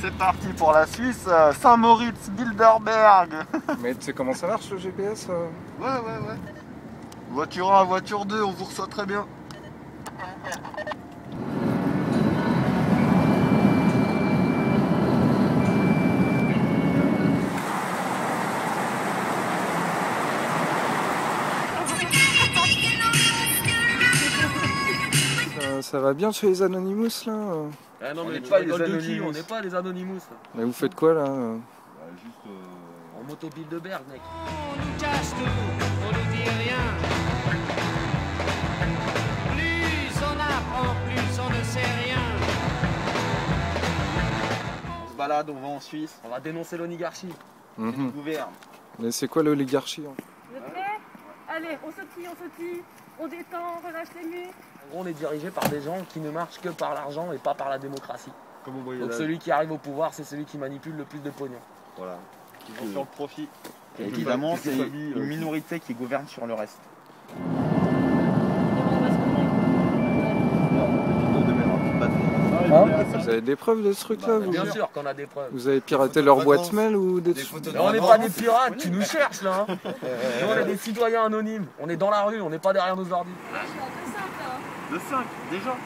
c'est parti pour la Suisse, Saint-Moritz, Bilderberg. Mais tu sais comment ça marche le GPS Ouais. Voiture 1, voiture 2, on vous reçoit très bien. Ça va bien chez les Anonymous là Ah non, On mais n'est tu pas rigoles les de qui? Anonymous. On n'est pas les Anonymous. Là. Mais vous faites quoi là Juste. En moto Bilderberg, mec. On nous cache tout, on nous dit rien. Plus on apprend, plus on ne sait rien. On se balade, on va en Suisse, On va dénoncer l'oligarchie. on Mhm. gouverne. Mais c'est quoi l'oligarchie hein Vous êtes prêts? Allez, on sautille, on détend, on relâche les muscles. En gros, on est dirigé par des gens qui ne marchent que par l'argent et pas par la démocratie. Comme vous voyez Donc là. celui qui arrive au pouvoir, c'est celui qui manipule le plus de pognon. Voilà. Qui vont sur le profit. Et évidemment, Quelques c'est familles, une minorité qui gouverne sur le reste. Vous avez des preuves de ce truc là vous Bien sûr qu'on a des preuves. Vous avez piraté leur boîte mail ou des trucs Mais on n'est pas des pirates, tu nous cherches là. Hein. Nous, on est des citoyens anonymes. On est dans la rue, on n'est pas derrière nos ordi. Je suis en 2-5 là. De 5, déjà.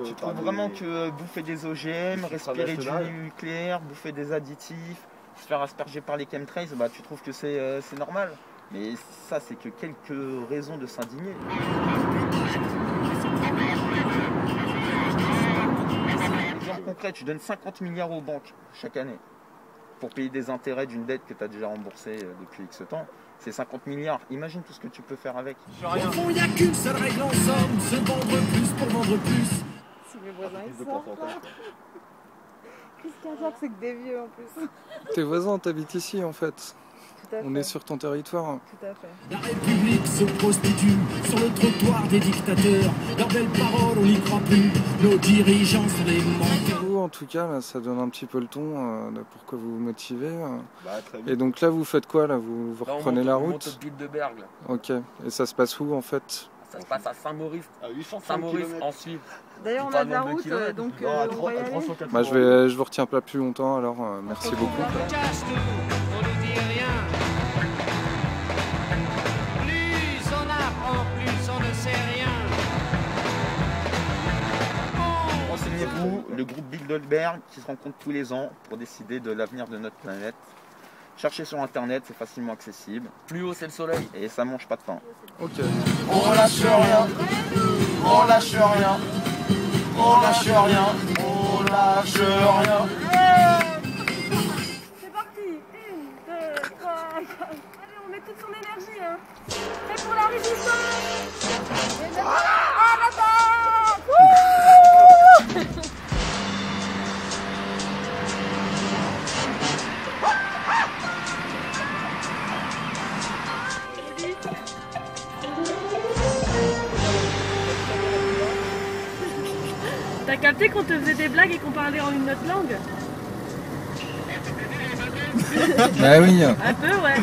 Tu trouves vraiment que bouffer des OGM, respirer du national. nucléaire, bouffer des additifs, se faire asperger par les chemtrails, bah, tu trouves que c'est normal. Mais ça, c'est que quelques raisons de s'indigner. Exemple concret, tu donnes 50 milliards aux banques chaque année pour payer des intérêts d'une dette que tu as déjà remboursée depuis X temps. C'est 50 milliards. Imagine tout ce que tu peux faire avec. Au fond, il n'y a qu'une seule règle en somme, se vendre plus pour vendre plus. Si mes voisins ils sortent là. Qu'est-ce qu'il y a, c'est que des vieux en plus. Tes voisins t'habitent ici en fait. Tout à fait. On est sur ton territoire. Tout à fait. La République se prostitue sur le trottoir des dictateurs. Leurs belles paroles, on n'y croit plus. Nos dirigeants sont des menteurs. Vous en tout cas là, ça donne un petit peu le ton de pourquoi vous vous motivez. Bah, très bien. Et donc là vous faites quoi là vous Là, on reprenez monte- la on monte route au Bilderberg. Là. Ok. Et ça se passe où en fait Ça se passe à Saint-Maurice. À 830 Saint-Maurice km. en Suisse. D'ailleurs, on Pas a de la le nombre de route, kilomètres. donc Non, à on va y aller. 380. Bah je vous retiens pas plus longtemps alors merci beaucoup. On nous cache tout, on nous dit rien. Plus on apprend, plus on ne sait rien. Renseignez-vous, le groupe Bilderberg qui se rencontre tous les ans pour décider de l'avenir de notre planète. Cherchez sur internet, c'est facilement accessible Plus haut, c'est le soleil. et ça mange pas de pain. Ok. On lâche rien. On lâche rien. On lâche rien. On lâche rien. C'est parti. 1, 2, 3, 4. Allez, on met toute son énergie. Hein. Prêt pour la résistance. Et maintenant, à l'attaque. Wouh. T'as capté qu'on te faisait des blagues et qu'on parlait en une autre langue? Bah oui. Un peu, ouais.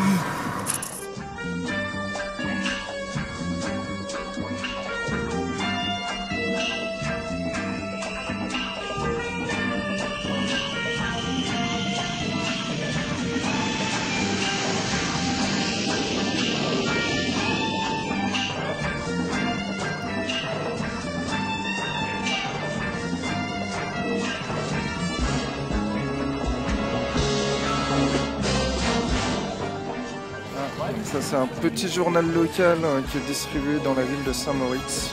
Ça c'est un petit journal local qui est distribué dans la ville de Saint-Moritz.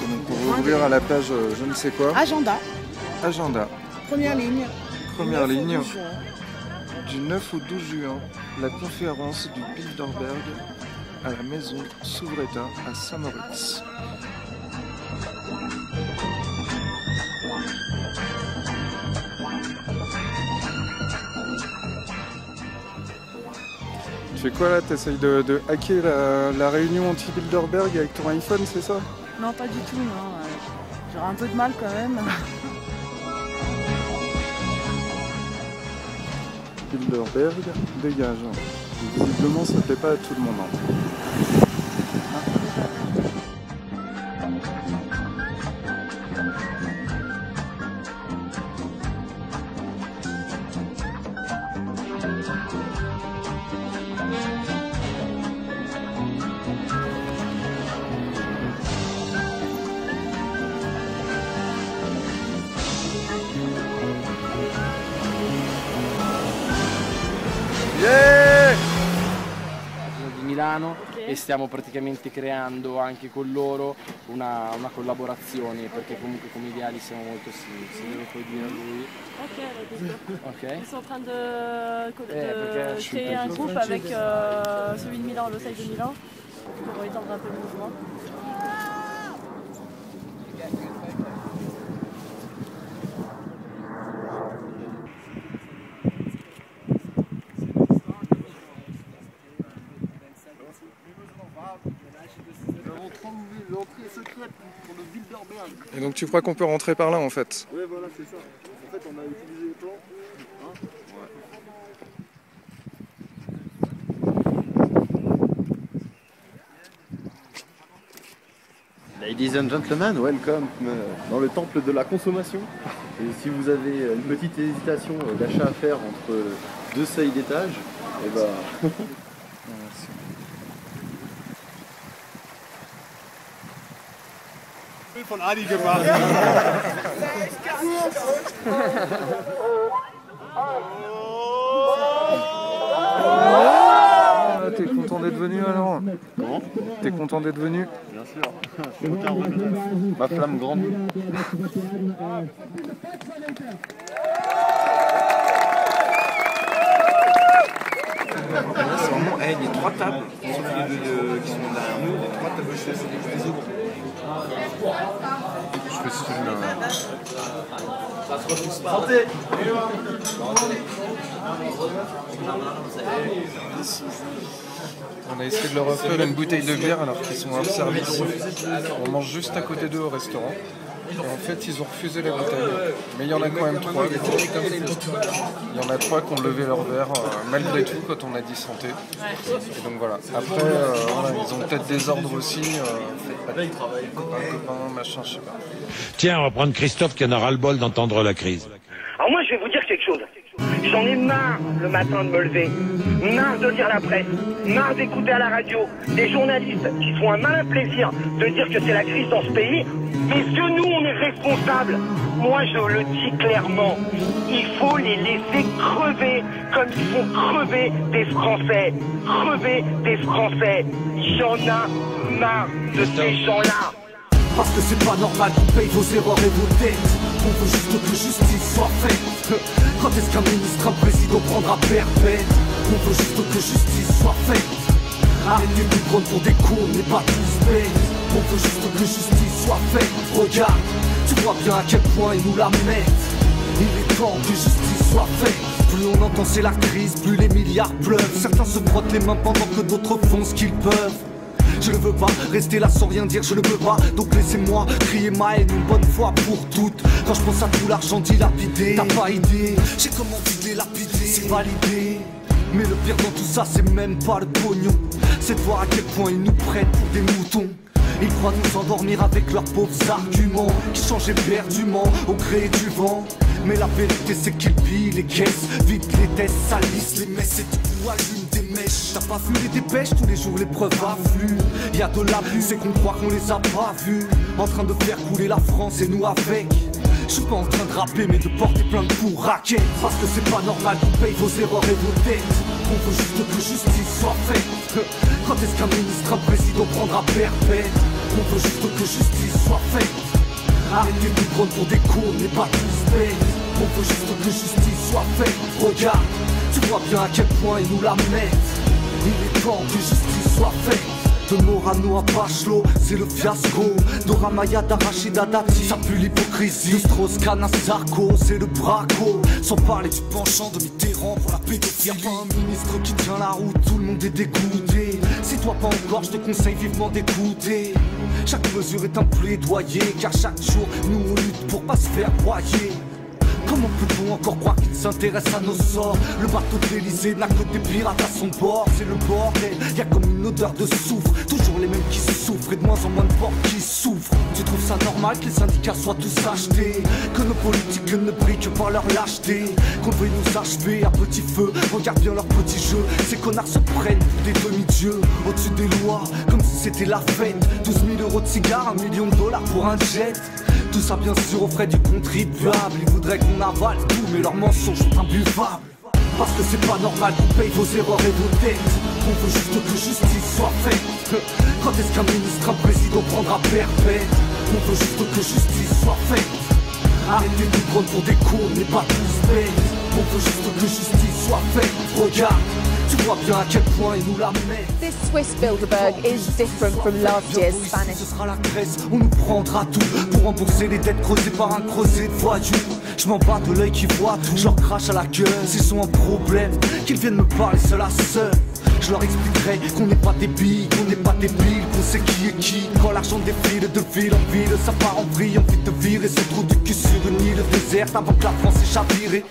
Et donc on va ouvrir à la page je ne sais quoi. Agenda, Agenda. première ligne. Première ligne. 12 juin. Du 9 au 12 juin, la conférence du Bilderberg à la maison Souvretta à Saint-Moritz. Tu fais quoi là? T'essayes de hacker la réunion anti-Bilderberg avec ton iPhone, c'est ça? Non, pas du tout, non. J'aurais un peu de mal quand même. Bilderberg, dégage. Visiblement, ça plaît pas à tout le monde. Milano Ok. e stiamo praticamente creando anche con loro una collaborazione, perché comunque come ideali siamo molto simili, se deve poi dire a lui. Ok, d'accord. Ok. Ils sont en train de parce que créer un groupe avec celui de Milan, l'Oseille de Milan, pour étendre un peu le mouvement. Nous avons trouvé l'entrée secrète pour le Bilderberg. Et donc tu crois qu'on peut rentrer par là en fait? Ouais, voilà, c'est ça. En fait, on a utilisé les plans. Hein? Ladies and gentlemen, welcome dans le temple de la consommation. Et si vous avez une petite hésitation d'achat à faire entre deux seuils d'étage, et bah... Von Ali gemacht. T'es content d'être venu alors? Comment? T'es content d'être venu? Bien sûr, je suis aucun regret. Ma flamme grandit. C'est vraiment, les 3 tables, sauf les deux qui sont derrière nous, les 3 tables chaises, c'est des ouvres. Je fais ce film là. Santé. On a essayé de leur offrir une bouteille de bière alors qu'ils sont hors service. On mange juste à côté d'eux au restaurant. Et en fait, ils ont refusé la bouteille. Mais il y en a quand même 3. Il y en a 3 qui ont levé leur verre malgré tout quand on a dit santé. Et donc voilà. Après, voilà, ils ont peut-être des ordres aussi. Copain, machin, je sais pas. Tiens, on va prendre Christophe qui en aura le bol d'entendre la crise. Alors moi, je vais vous dire quelque chose. J'en ai marre le matin de me lever, marre de lire la presse, marre d'écouter à la radio des journalistes qui font un malin plaisir de dire que c'est la crise dans ce pays. Mais que nous, on est responsables. Moi, je le dis clairement. Il faut les laisser crever comme ils font crever des Français. Crever des Français. J'en ai marre de ces gens-là. Parce que c'est pas normal qu'on paye vos erreurs et vos dettes. On veut juste que justice soit faite. Quand est-ce qu'un ministre, un président prendra perpète? On veut juste que justice soit faite. Arrêtez de nous prendre pour des cons, on n'est pas tous bêtes. On veut juste que justice soit faite. Regarde, tu vois bien à quel point ils nous la mettent. Il est temps que justice soit faite. Plus on entend c'est la crise, plus les milliards pleuvent. Certains se frottent les mains pendant que d'autres font ce qu'ils peuvent. Je ne veux pas rester là sans rien dire, je ne peux pas. Donc laissez-moi crier ma haine une bonne fois pour toutes. Quand je pense à tout l'argent dilapidé, t'as pas idée, j'ai comment envie de les lapider. C'est validé, mais le pire dans tout ça c'est même pas le pognon. C'est de voir à quel point ils nous prennent pour des moutons. Ils croient nous endormir avec leurs pauvres arguments qui changent éperdument au gré du vent. Mais la vérité c'est qu'ils pillent les caisses, vident les tests, salissent les messes et du coup allument des mèches. T'as pas vu les dépêches, tous les jours les preuves affluent. Y'a de l'abus, c'est qu'on croit qu'on les a pas vus. En train de faire couler la France et nous avec. Je suis pas en train de rapper mais de porter plainte pour raquettes. Parce que c'est pas normal qu'on paye vos erreurs et vos dettes. On veut juste que justice soit faite. Quand est-ce qu'un ministre, un président prendra perpète? On veut juste que justice soit faite. Arrêtez de nous prendre pour des cons, on n'est pas tous bêtes. On veut juste que justice soit faite. Regarde, tu vois bien à quel point ils nous la mettent. Il est temps que justice soit faite. De Morano à Bachelot, c'est le fiasco. De Ramaya d'Arachid à Dati, ça pue l'hypocrisie. De Strauss-Kahn à Sarko, c'est le braco. Sans parler du penchant de Mitterrand pour la pédophilie. Y'a pas un ministre qui tient la route, tout le monde est dégoûté. Si toi pas encore, je te conseille vivement d'écouter. Chaque mesure est un plaidoyer, car chaque jour, nous on lutte pour pas se faire broyer. Comment peut-on encore croire qu'il s'intéresse à nos sorts? Le bateau de l'Elysée n'a que des pirates à son bord. C'est le bordel, y'a comme une odeur de soufre. Toujours les mêmes qui souffrent et de moins en moins de portes qui s'ouvrent. Tu trouves ça normal que les syndicats soient tous achetés? Que nos politiques ne brillent que par leur lâcheté? Qu'on veuille nous achever à petit feu? Regarde bien leur petit jeu. Ces connards se prennent pour des demi-dieux au-dessus des lois, comme si c'était la fête. 12 000 € de cigares, $1 million pour un jet. Tout ça bien sûr aux frais du contribuable. Ils voudraient qu'on avale tout mais leurs mensonges sont imbuvables. Parce que c'est pas normal qu'on paye vos erreurs et vos dettes. On veut juste que justice soit faite. Quand est-ce qu'un ministre, un président prendra perpète? On veut juste que justice soit faite. Arrêtez de nous prendre pour des cons, on n'est pas tous bêtes. On veut juste que justice soit faite. Regarde, tu vois bien à quel point ils nous la mettent. This Swiss Bilderberg is different from last year's Spanish. Ce sera la Grèce, on nous prendra tout pour rembourser les dettes creusées par un creuset de voyous. Je m'en bats de l'œil qui voit tout, je leur crache à la gueule. S'ils sont un problème, qu'ils viennent me parler seul à seul. Je leur expliquerai qu'on n'est pas débiles, qu'on n'est pas débiles, qu'on sait qui est qui. Quand l'argent défile de ville en ville, ça part en vrille, envie de virer ce trou du cul sur une île déserte avant que la France ait chaviré.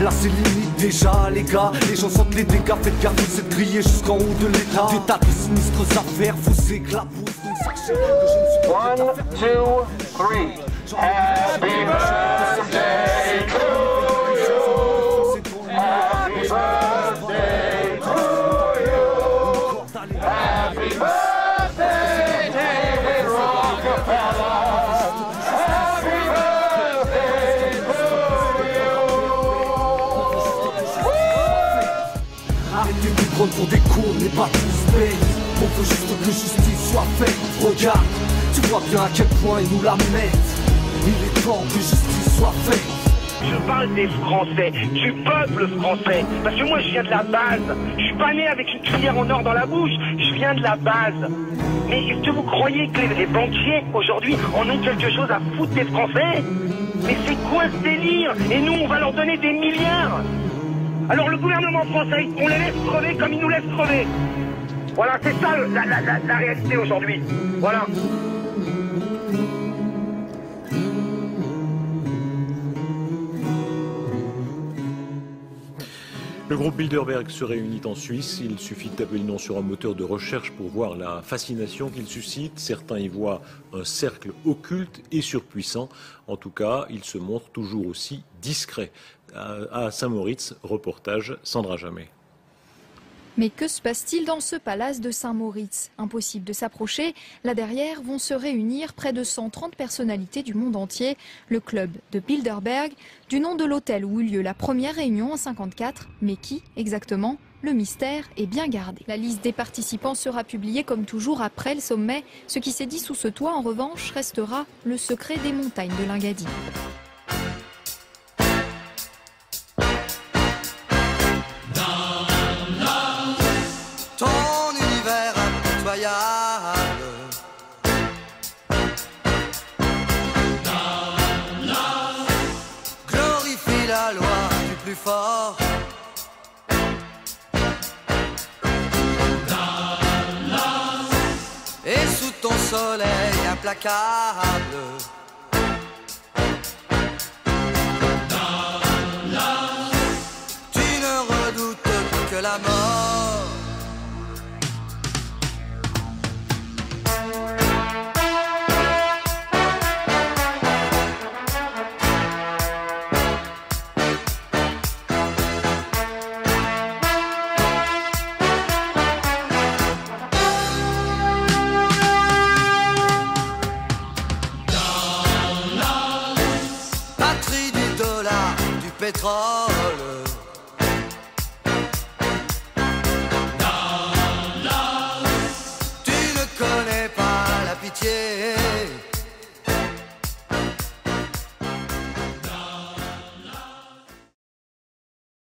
Là c'est limite déjà les gars, les gens sentent les dégâts, faites gaffe, c'est de crier jusqu'en haut de l'état. Des tas de sinistres affaires vous éclaboussent, donc sachez que je ne suis pas 1, 2, 3. Happy birthday to you. Happy birthday to you. Happy birthday, David Rockefeller. Happy birthday to you. Arrêtez de nous prendre pour des cons, on n'est pas tous bêtes. On veut juste que justice soit faite. Regarde, tu vois bien à quel point ils nous la mettent. Il est temps que justice soit faite. Je parle des Français, du peuple français. Parce que moi je viens de la base. Je suis pas né avec une cuillère en or dans la bouche. Je viens de la base. Mais est-ce que vous croyez que les banquiers aujourd'hui en ont quelque chose à foutre des Français? Mais c'est quoi ce délire? Et nous on va leur donner des milliards. Alors le gouvernement français, on les laisse crever comme ils nous laissent crever. Voilà, c'est ça la réalité aujourd'hui. Voilà. Le groupe Bilderberg se réunit en Suisse. Il suffit de taper le nom sur un moteur de recherche pour voir la fascination qu'il suscite. Certains y voient un cercle occulte et surpuissant. En tout cas, il se montre toujours aussi discret. À Saint-Moritz, reportage Sandra Jamais. Mais que se passe-t-il dans ce palace de Saint-Moritz? Impossible de s'approcher. Là derrière vont se réunir près de 130 personnalités du monde entier. Le club de Bilderberg, du nom de l'hôtel où eut lieu la première réunion en 1954. Mais qui exactement? Le mystère est bien gardé. La liste des participants sera publiée comme toujours après le sommet. Ce qui s'est dit sous ce toit, en revanche, restera le secret des montagnes de l'Engadine. Glorifie la loi du plus fort. Et sous ton soleil implacable, tu ne redoutes que la mort. Pétrole.